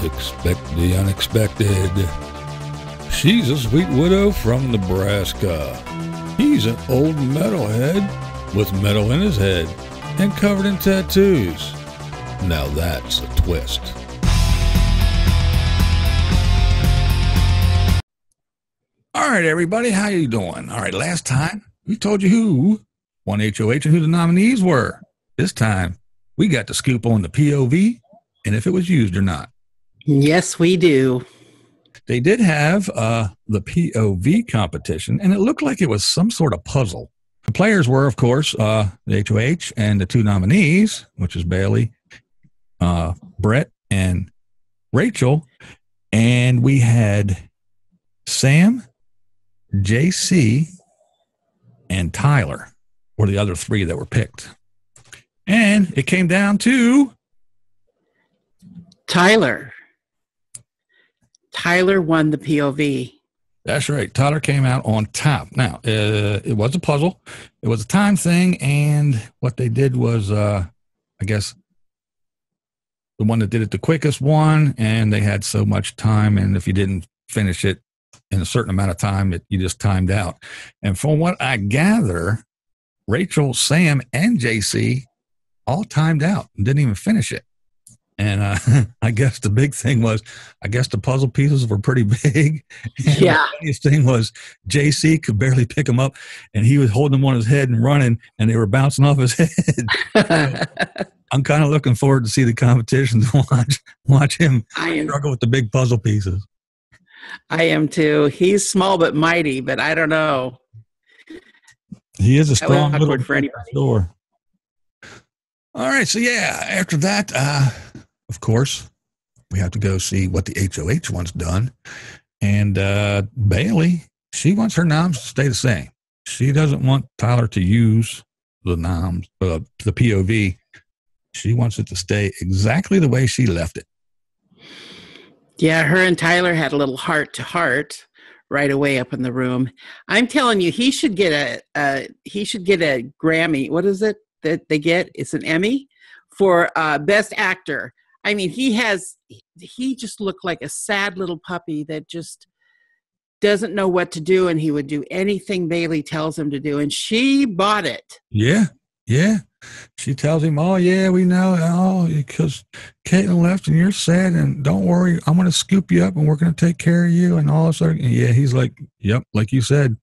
Expect the unexpected. She's a sweet widow from Nebraska. He's an old metalhead with metal in his head and covered in tattoos. Now that's a twist. All right, everybody, how you doing? All right, last time we told you who won HOH and who the nominees were. This time we got the scoop on the POV and if it was used or not. Yes, we do. They did have the POV competition, and it looked like it was some sort of puzzle. The players were, of course, the HOH and the two nominees, which is Bailey, Brett, and Rachel. And we had Sam, JC, and Tyler were the other three that were picked. And it came down to Tyler. Tyler won the POV. That's right. Tyler came out on top. Now, it was a puzzle. It was a time thing, and what they did was, I guess, the one that did it the quickest won, and they had so much time, and if you didn't finish it in a certain amount of time, you just timed out. And from what I gather, Rachel, Sam, and JC all timed out and didn't even finish it. And I guess the big thing was, I guess the puzzle pieces were pretty big. And yeah. The funniest thing was JC could barely pick them up, and he was holding them on his head and running, and they were bouncing off his head. I'm kind of looking forward to see the competition to watch him struggle with the big puzzle pieces. I am too. He's small but mighty, but I don't know. He is a strong little for anybody. Door. All right, so yeah, after that, of course, we have to go see what the HOH wants done. And Bailey, she wants her noms to stay the same. She doesn't want Tyler to use the noms, the POV. She wants it to stay exactly the way she left it. Yeah, her and Tyler had a little heart-to-heart right away up in the room. I'm telling you, he should get a Grammy. What is it that they get? It's an Emmy for Best Actor. I mean, he just looked like a sad little puppy that just doesn't know what to do, and he would do anything Bailey tells him to do, and she bought it. Yeah. She tells him, oh, yeah, we know, because Caitlin left and you're sad, and don't worry, I'm going to scoop you up and we're going to take care of you and all this other. And yeah, he's like, yep, like you said.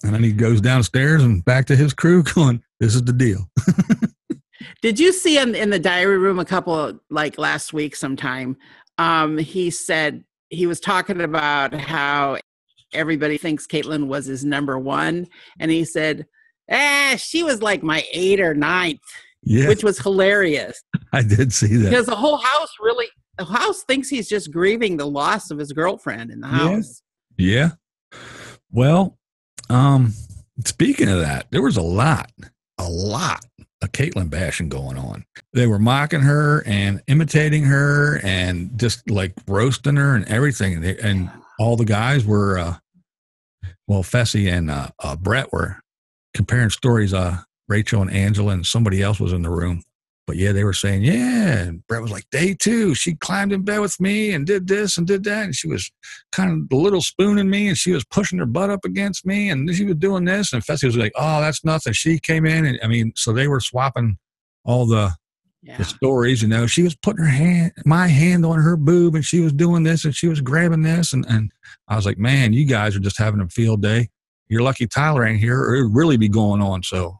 And then he goes downstairs and back to his crew going, this is the deal. Did you see him in the diary room a couple, like last week sometime? He said he was talking about how everybody thinks Caitlin was his number one. And he said, she was like my 8th or 9th, which was hilarious. I did see that. Because the house thinks he's just grieving the loss of his girlfriend in the house. Yeah. Well, speaking of that, there was a lot of Caitlin bashing going on. They were mocking her and imitating her and just like roasting her and everything. And all the guys were, Fessy and Brett were comparing stories. Rachel and Angela and somebody else was in the room. But yeah, they were saying, yeah. And Brett was like, day 2, she climbed in bed with me and did this and did that. And she was kind of a little spooning me and she was pushing her butt up against me and she was doing this. And Fessy was like, oh, that's nothing. She came in. And I mean, so they were swapping all the stories, she was putting my hand on her boob and she was doing this and she was grabbing this. And I was like, man, you guys are just having a field day. You're lucky Tyler ain't here or it would really be going on. So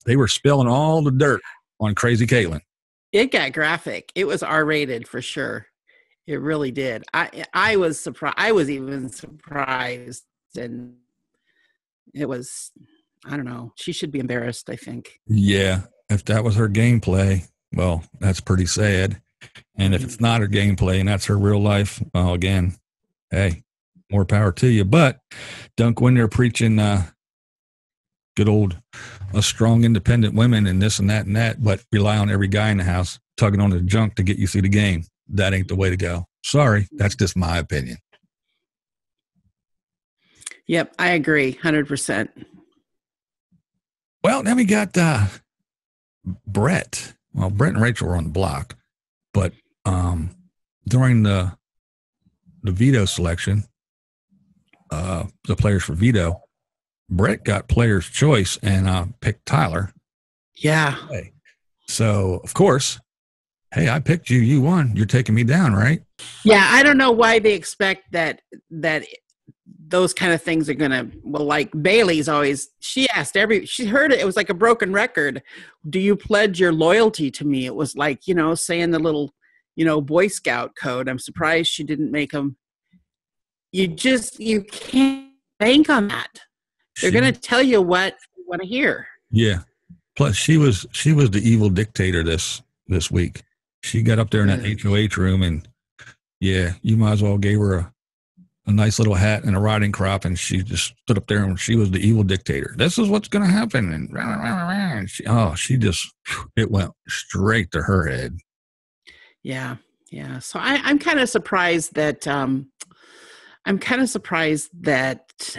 they were spilling all the dirt on Crazy Caitlin. It got graphic. It was R-rated for sure. It really did. I was surprised. I was even surprised. And it was, I don't know. She should be embarrassed, I think. Yeah. If that was her gameplay, well, that's pretty sad. And if it's not her gameplay and that's her real life, well, again, hey, more power to you. But don't go in there preaching good old strong, independent women and this and that, but rely on every guy in the house tugging on the junk to get you through the game. That ain't the way to go. Sorry, that's just my opinion. Yep, I agree, 100%. Well, then we got Brett. Well, Brett and Rachel were on the block, but during the veto selection, the players for veto, Brett got player's choice and picked Tyler. Yeah. Hey. So, of course, hey, I picked you. You won. You're taking me down, right? Yeah, I don't know why they expect that those kind of things are gonna. Well, like Bailey's always. She heard it. It was like a broken record. Do you pledge your loyalty to me? It was like saying the little Boy Scout code. I'm surprised she didn't make them. You can't bank on that. They're gonna tell you what you want to hear. Yeah. Plus, she was the evil dictator this week. She got up there in that HOH room, and yeah, you might as well gave her a nice little hat and a riding crop, and she just stood up there and she was the evil dictator. This is what's going to happen, and it went straight to her head. Yeah. So I'm kind of surprised that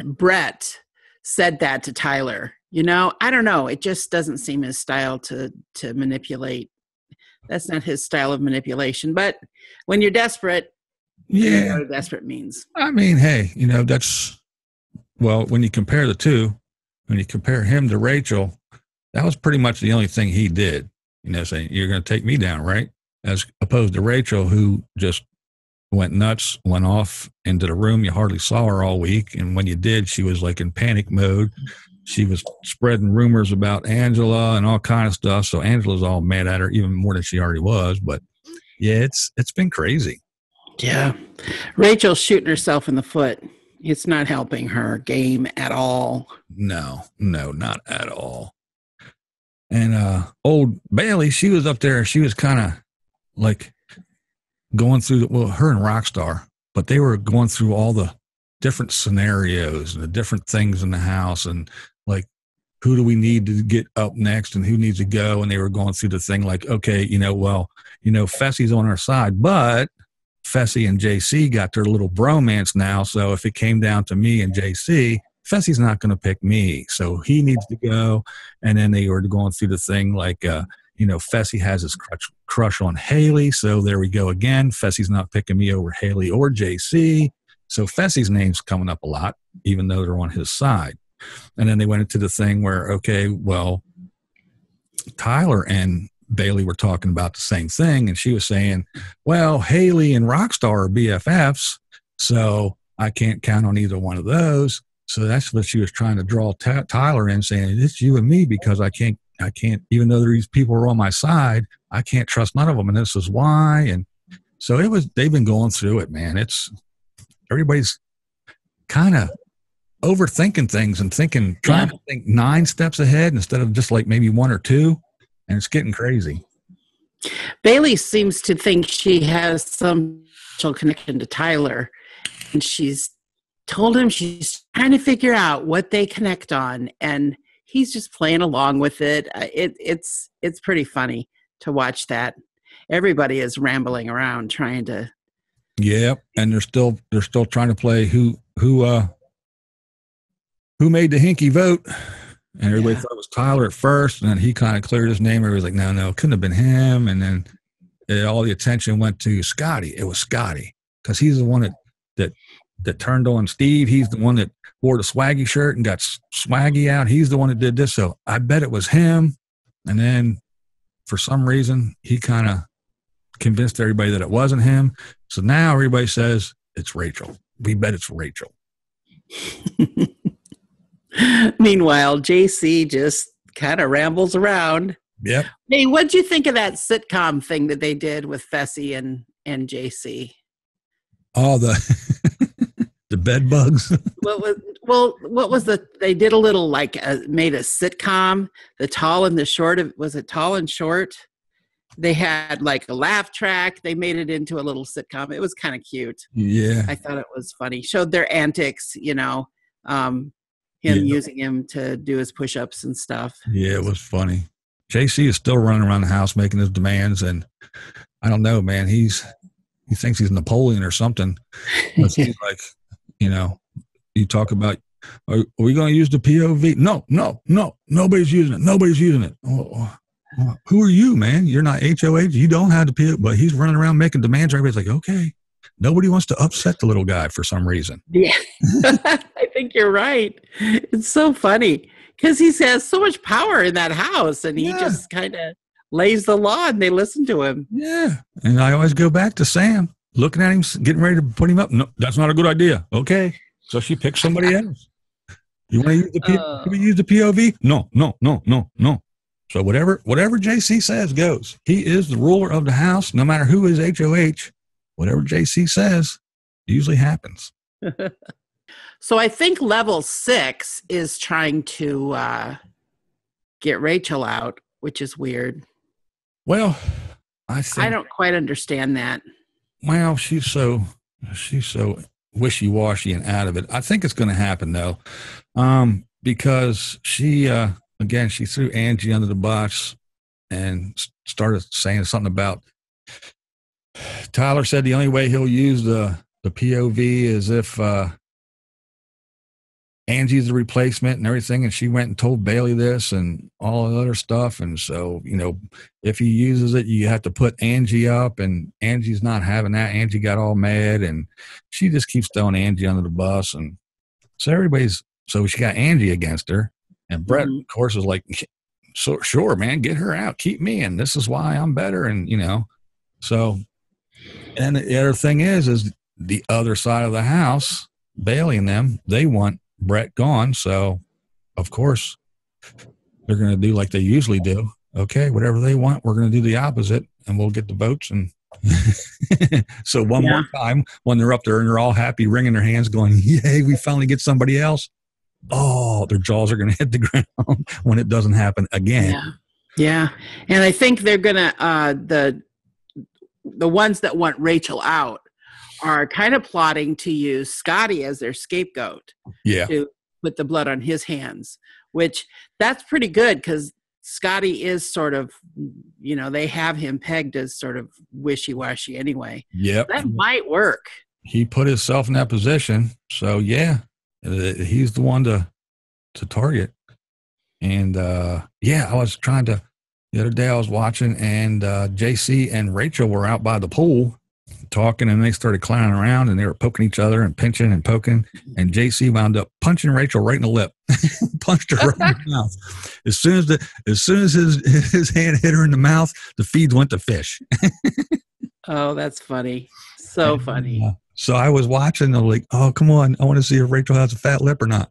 Brett said that to Tyler. I don't know. It just doesn't seem his style to manipulate. That's not his style of manipulation. But when you're desperate, you know what desperate means. I mean, hey, when you compare the two, when you compare him to Rachel, that was pretty much the only thing he did. Saying, you're going to take me down, right? As opposed to Rachel, who just went nuts, went off into the room. You hardly saw her all week. And when you did, she was like in panic mode. She was spreading rumors about Angela and all kind of stuff. So Angela's all mad at her, even more than she already was. But yeah, it's been crazy. Yeah. Rachel's shooting herself in the foot. It's not helping her game at all. No, not at all. And old Bailey, she was up there. She was kind of like going through, her and Rockstar, but they were going through all the different scenarios and the different things in the house and like, who do we need to get up next and who needs to go? And they were going through the thing like, okay, Fessy's on our side, but Fessy and JC got their little bromance now. So if it came down to me and JC, Fessy's not going to pick me. So he needs to go. And then they were going through the thing like, Fessy has his crush on Haley. So there we go again. Fessy's not picking me over Haley or JC. So Fessy's name's coming up a lot, even though they're on his side. And then they went into the thing where, okay, well, Tyler and Bailey were talking about the same thing. And she was saying, well, Haley and Rockstar are BFFs. So I can't count on either one of those. So that's what she was trying to draw Tyler in, saying, it's you and me because I can't, even though these people are on my side, I can't trust none of them. And this is why. And so they've been going through it, man. Everybody's kind of overthinking things and trying to think 9 steps ahead instead of just like maybe 1 or 2. And it's getting crazy. Bailey seems to think she has some special connection to Tyler. And she's told him she's trying to figure out what they connect on. And he's just playing along with it. It's pretty funny to watch that. Everybody is rambling around trying to. Yeah, and they're still trying to play who made the hinky vote. And everybody thought it was Tyler at first, and then he kind of cleared his name. Everybody was like, no, it couldn't have been him. And then all the attention went to Scotty. It was Scotty because he's the one that turned on Steve. He's the one that wore the swaggy shirt and got swaggy out. He's the one that did this. So I bet it was him. And then for some reason, he kind of convinced everybody that it wasn't him. So now everybody says it's Rachel. We bet it's Rachel. Meanwhile, JC just kind of rambles around. Yep. Hey, what'd you think of that sitcom thing that they did with Fessy and JC? Oh, the bed bugs. What was they did a little made a sitcom, the tall and the short was it Tall and Short? They had like a laugh track. They made it into a little sitcom. It was kind of cute. Yeah. I thought it was funny. Showed their antics, using him to do his push-ups and stuff. Yeah, it was funny. JC is still running around the house making his demands, and I don't know, man. He thinks he's Napoleon or something. He's like, you talk about, are we going to use the POV? No, nobody's using it. Oh. Who are you, man? You're not HOH. You don't have to pay. But he's running around making demands. Everybody's like, okay. Nobody wants to upset the little guy for some reason. Yeah, I think you're right. It's so funny because he has so much power in that house, and he just kind of lays the law, and they listen to him. Yeah. And I always go back to Sam, looking at him, getting ready to put him up. No, that's not a good idea. Okay. So she picks somebody else. You want to use the POV? No. So whatever JC says goes. He is the ruler of the house, no matter who is HOH. Whatever JC says usually happens. So I think level 6 is trying to get Rachel out, which is weird. Well, I don't quite understand that. Well, she's so wishy-washy and out of it. I think it's going to happen though, because she threw Angie under the bus and started saying something about. Tyler said the only way he'll use the POV is if Angie's the replacement and everything, and she went and told Bailey this and all the other stuff. And so, if he uses it, you have to put Angie up, and Angie's not having that. Angie got all mad, and she just keeps throwing Angie under the bus. And so she got Angie against her, and Brett, of course, is like, so sure, man, get her out, keep me in. This is why I'm better. And, so, and the other thing is the other side of the house, Bailey and them, they want Brett gone. So, of course, they're going to do like they usually do. Okay, whatever they want, we're going to do the opposite, and we'll get the votes. And so one more time, when they're up there and they're all happy, wringing their hands, going, yay, we finally get somebody else. Oh, their jaws are going to hit the ground when it doesn't happen again. Yeah. And I think they're going to, the ones that want Rachel out are kind of plotting to use Scotty as their scapegoat. Yeah. To put the blood on his hands, which that's pretty good because Scotty is sort of, they have him pegged as sort of wishy-washy anyway. Yep. That might work. He put himself in that position. So, yeah, he's the one to target. And, I was the other day I was watching, and JC and Rachel were out by the pool talking, and they started clowning around, and they were poking each other and pinching and poking, and JC wound up punching Rachel right in the lip. Punched her right in the mouth. As soon as his hand hit her in the mouth, the feeds went to fish. Oh, that's funny. So funny. So I was watching, I'm like, oh, come on, I want to see if Rachel has a fat lip or not.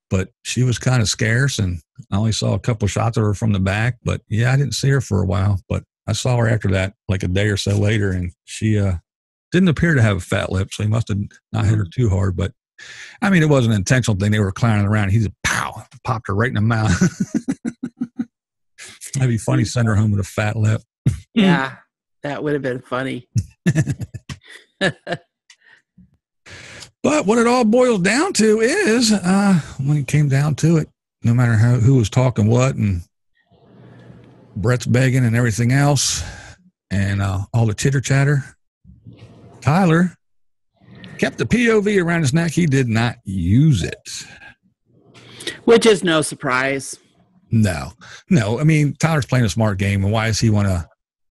But she was kind of scarce, and I only saw a couple of shots of her from the back. But yeah, I didn't see her for a while. But I saw her after that, like a day or so later, and she didn't appear to have a fat lip, so he must have not hit her too hard. But I mean, it wasn't an intentional thing. They were clowning around. He just popped her right in the mouth. That'd be funny. Send her home with a fat lip. Yeah, that would have been funny. But what it all boils down to is, when it came down to it, no matter who was talking what, and Brett's begging and everything else, and all the chitter chatter, Tyler kept the POV around his neck. He did not use it. Which is no surprise. No. I mean, Tyler's playing a smart game, and why does he want to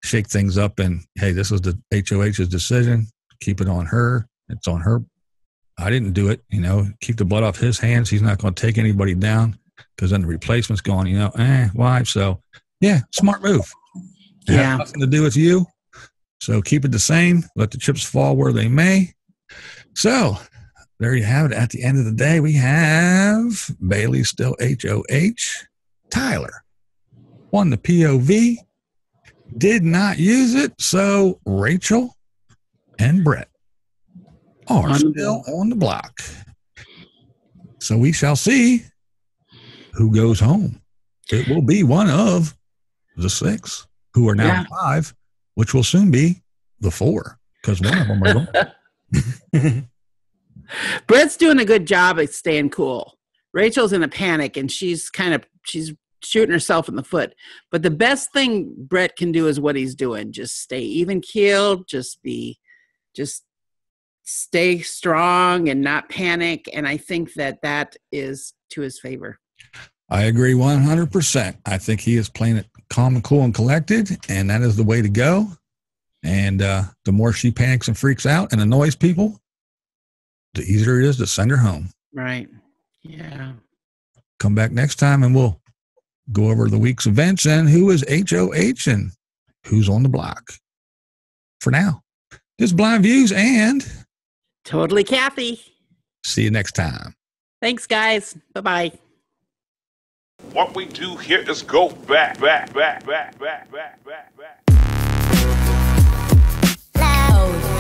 shake things up? And hey, this was the HOH's decision. Keep it on her. It's on her. I didn't do it. Keep the blood off his hands. He's not going to take anybody down, because then the replacement's going. Why? So yeah, smart move. It has nothing to do with you. So keep it the same. Let the chips fall where they may. So there you have it. At the end of the day, we have Bailey still HOH. Tyler won the POV. Did not use it. So Rachel and Brett are still on the block. So we shall see who goes home. It will be one of the 6 who are now 5, which will soon be the 4, because one of them are gone. Brett's doing a good job at staying cool. Rachel's in a panic, and she's shooting herself in the foot. But the best thing Brett can do is what he's doing. Just stay even keeled, just stay strong and not panic. And I think that is to his favor. I agree 100%. I think he is playing it calm and cool and collected, and that is the way to go. And the more she panics and freaks out and annoys people, the easier it is to send her home. Right. Yeah. Come back next time and we'll go over the week's events and who is HOH and who's on the block. For now, this is Blind Views and Totally Kathy. See you next time. Thanks, guys. Bye-bye. What we do here is go back. Loud.